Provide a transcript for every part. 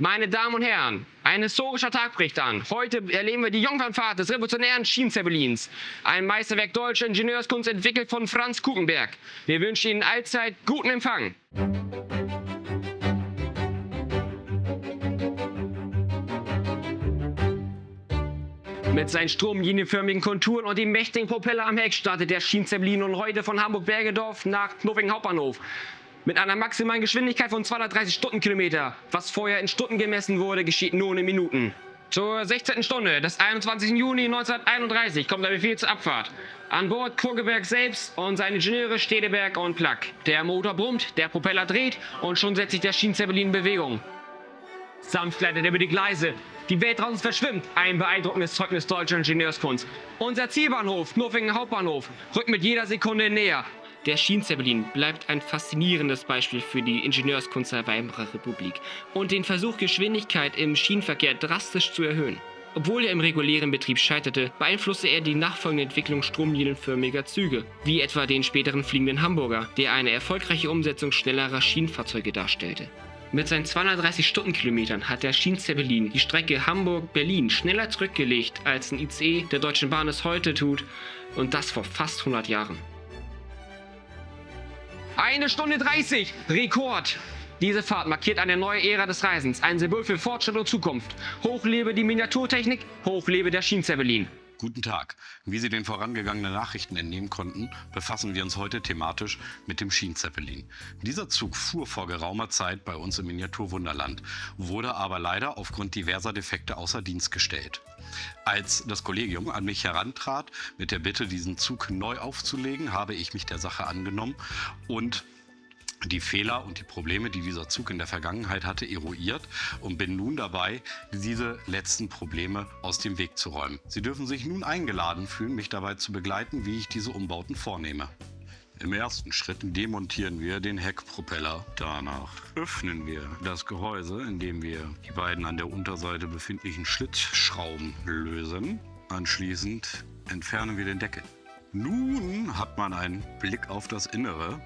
Meine Damen und Herren, ein historischer Tag bricht an. Heute erleben wir die Jungfernfahrt des revolutionären Schienenzeppelins. Ein Meisterwerk deutscher Ingenieurskunst entwickelt von Franz Kuchenberg. Wir wünschen Ihnen allzeit guten Empfang. Mit seinen stromlinienförmigen Konturen und dem mächtigen Propeller am Heck startet der Schienenzeppelin nun heute von Hamburg-Bergedorf nach Knuffingen Hauptbahnhof. Mit einer maximalen Geschwindigkeit von 230 Stundenkilometer. Was vorher in Stunden gemessen wurde, geschieht nun in Minuten. Zur 16. Stunde des 21. Juni 1931 kommt der Befehl zur Abfahrt. An Bord Kuchenberg selbst und seine Ingenieure Stedeberg und Plack. Der Motor brummt, der Propeller dreht und schon setzt sich der Schienenzeppelin in Bewegung. Sanft gleitet er über die Gleise. Die Welt draußen verschwimmt. Ein beeindruckendes Zeugnis deutscher Ingenieurskunst. Unser Zielbahnhof, Knuffingen Hauptbahnhof, rückt mit jeder Sekunde näher. Der Schienenzeppelin bleibt ein faszinierendes Beispiel für die Ingenieurskunst der Weimarer Republik und den Versuch, Geschwindigkeit im Schienenverkehr drastisch zu erhöhen. Obwohl er im regulären Betrieb scheiterte, beeinflusste er die nachfolgende Entwicklung stromlinienförmiger Züge, wie etwa den späteren fliegenden Hamburger, der eine erfolgreiche Umsetzung schnellerer Schienenfahrzeuge darstellte. Mit seinen 230 Stundenkilometern hat der Schienenzeppelin die Strecke Hamburg-Berlin schneller zurückgelegt, als ein ICE der Deutschen Bahn es heute tut, und das vor fast 100 Jahren. 1 Stunde 30, Rekord! Diese Fahrt markiert eine neue Ära des Reisens, ein Symbol für Fortschritt und Zukunft. Hoch lebe die Miniaturtechnik, hoch lebe der Schienenzeppelin. Guten Tag. Wie Sie den vorangegangenen Nachrichten entnehmen konnten, befassen wir uns heute thematisch mit dem Schienenzeppelin. Dieser Zug fuhr vor geraumer Zeit bei uns im Miniaturwunderland, wurde aber leider aufgrund diverser Defekte außer Dienst gestellt. Als das Kollegium an mich herantrat mit der Bitte, diesen Zug neu aufzulegen, habe ich mich der Sache angenommen und die Fehler und die Probleme, die dieser Zug in der Vergangenheit hatte, eruiert und bin nun dabei, diese letzten Probleme aus dem Weg zu räumen. Sie dürfen sich nun eingeladen fühlen, mich dabei zu begleiten, wie ich diese Umbauten vornehme. Im ersten Schritt demontieren wir den Heckpropeller. Danach öffnen wir das Gehäuse, indem wir die beiden an der Unterseite befindlichen Schlitzschrauben lösen. Anschließend entfernen wir den Deckel. Nun hat man einen Blick auf das Innere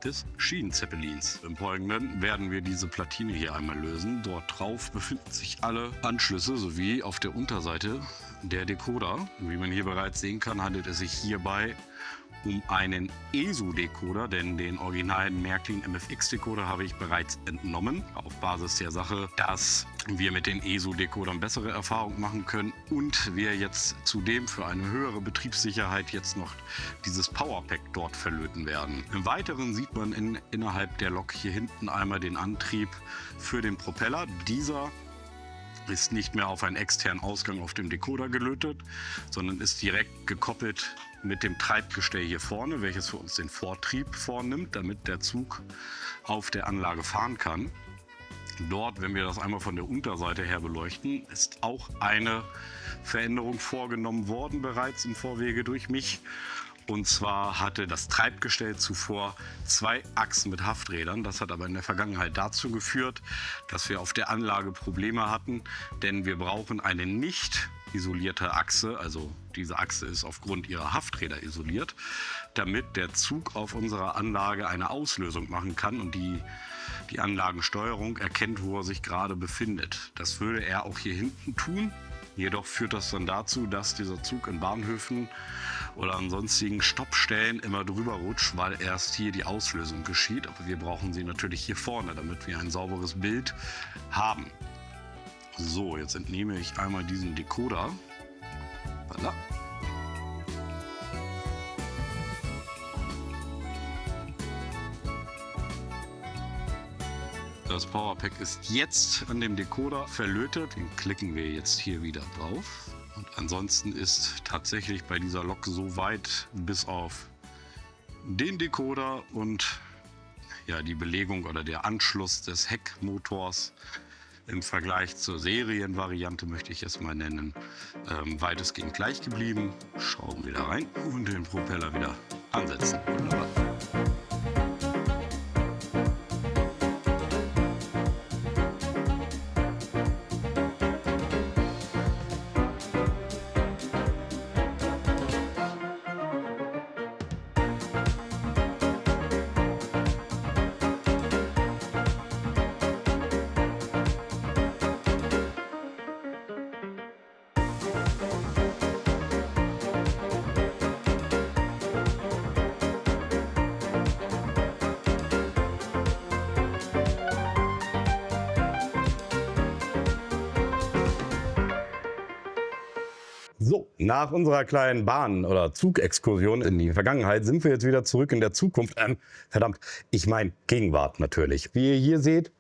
des Schienenzeppelins. Im Folgenden werden wir diese Platine hier einmal lösen. Dort drauf befinden sich alle Anschlüsse sowie auf der Unterseite der Decoder. Wie man hier bereits sehen kann, handelt es sich hierbei um einen ESU-Decoder, denn den originalen Märklin MFX-Decoder habe ich bereits entnommen, auf Basis der Sache, dass wir mit den ESU-Decodern bessere Erfahrungen machen können und wir jetzt zudem für eine höhere Betriebssicherheit jetzt noch dieses Powerpack dort verlöten werden. Im Weiteren sieht man innerhalb der Lok hier hinten einmal den Antrieb für den Propeller. Dieser ist nicht mehr auf einen externen Ausgang auf dem Decoder gelötet, sondern ist direkt gekoppelt mit dem Treibgestell hier vorne, welches für uns den Vortrieb vornimmt, damit der Zug auf der Anlage fahren kann. Dort, wenn wir das einmal von der Unterseite her beleuchten, ist auch eine Veränderung vorgenommen worden bereits im Vorwege durch mich. Und zwar hatte das Treibgestell zuvor 2 Achsen mit Hafträdern. Das hat aber in der Vergangenheit dazu geführt, dass wir auf der Anlage Probleme hatten, denn wir brauchen eine nicht isolierte Achse, also diese Achse ist aufgrund ihrer Hafträder isoliert, damit der Zug auf unserer Anlage eine Auslösung machen kann und die Anlagensteuerung erkennt, wo er sich gerade befindet. Das würde er auch hier hinten tun. Jedoch führt das dann dazu, dass dieser Zug in Bahnhöfen oder an sonstigen Stoppstellen immer drüber rutscht, weil erst hier die Auslösung geschieht. Aber wir brauchen sie natürlich hier vorne, damit wir ein sauberes Bild haben. So, jetzt entnehme ich einmal diesen Decoder. Voilà. Das Powerpack ist jetzt an dem Decoder verlötet. Den klicken wir jetzt hier wieder drauf. Und ansonsten ist tatsächlich bei dieser Lok so weit bis auf den Decoder und ja, die Belegung oder der Anschluss des Heckmotors im Vergleich zur Serienvariante, möchte ich es mal nennen, weitestgehend gleich geblieben. Schrauben wieder rein und den Propeller wieder ansetzen. Wunderbar. So, nach unserer kleinen Bahn- oder Zugexkursion in die Vergangenheit sind wir jetzt wieder zurück in der Zukunft. Verdammt, ich meine Gegenwart natürlich. Wie ihr hier seht,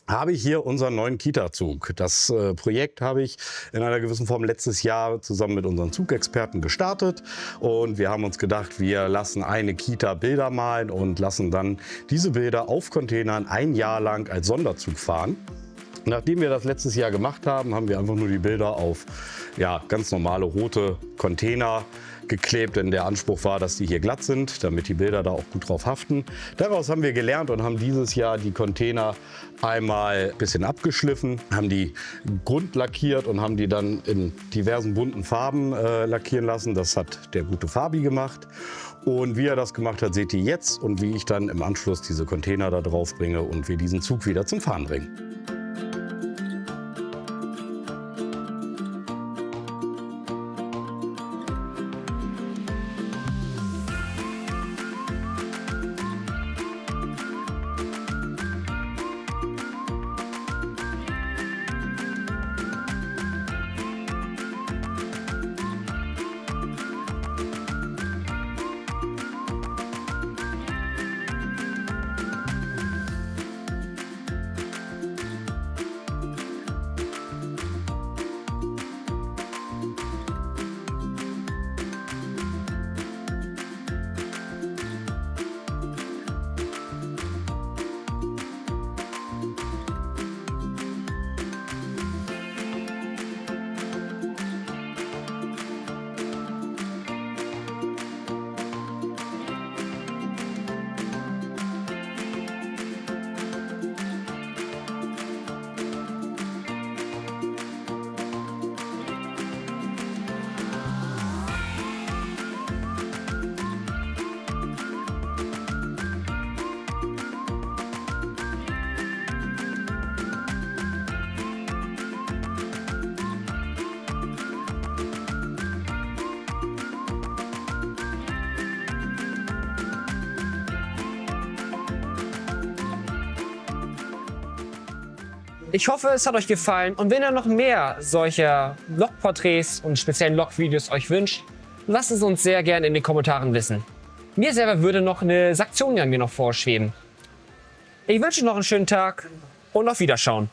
habe ich hier unseren neuen Kita-Zug. Das Projekt habe ich in einer gewissen Form letztes Jahr zusammen mit unseren Zugexperten gestartet. Und wir haben uns gedacht, wir lassen eine Kita Bilder malen und lassen dann diese Bilder auf Containern ein Jahr lang als Sonderzug fahren. Nachdem wir das letztes Jahr gemacht haben, haben wir einfach nur die Bilder auf ganz normale rote Container geklebt, denn der Anspruch war, dass die hier glatt sind, damit die Bilder da auch gut drauf haften. Daraus haben wir gelernt und haben dieses Jahr die Container einmal ein bisschen abgeschliffen, haben die grundlackiert und haben die dann in diversen bunten Farben lackieren lassen. Das hat der gute Fabi gemacht. Und wie er das gemacht hat, seht ihr jetzt und wie ich dann im Anschluss diese Container da drauf bringe und wir diesen Zug wieder zum Fahren bringen. Ich hoffe, es hat euch gefallen und wenn ihr noch mehr solcher Log-Porträts und speziellen Log-Videos euch wünscht, lasst es uns sehr gerne in den Kommentaren wissen. Mir selber würde noch eine Saktion mir noch vorschweben. Ich wünsche noch einen schönen Tag und auf Wiederschauen.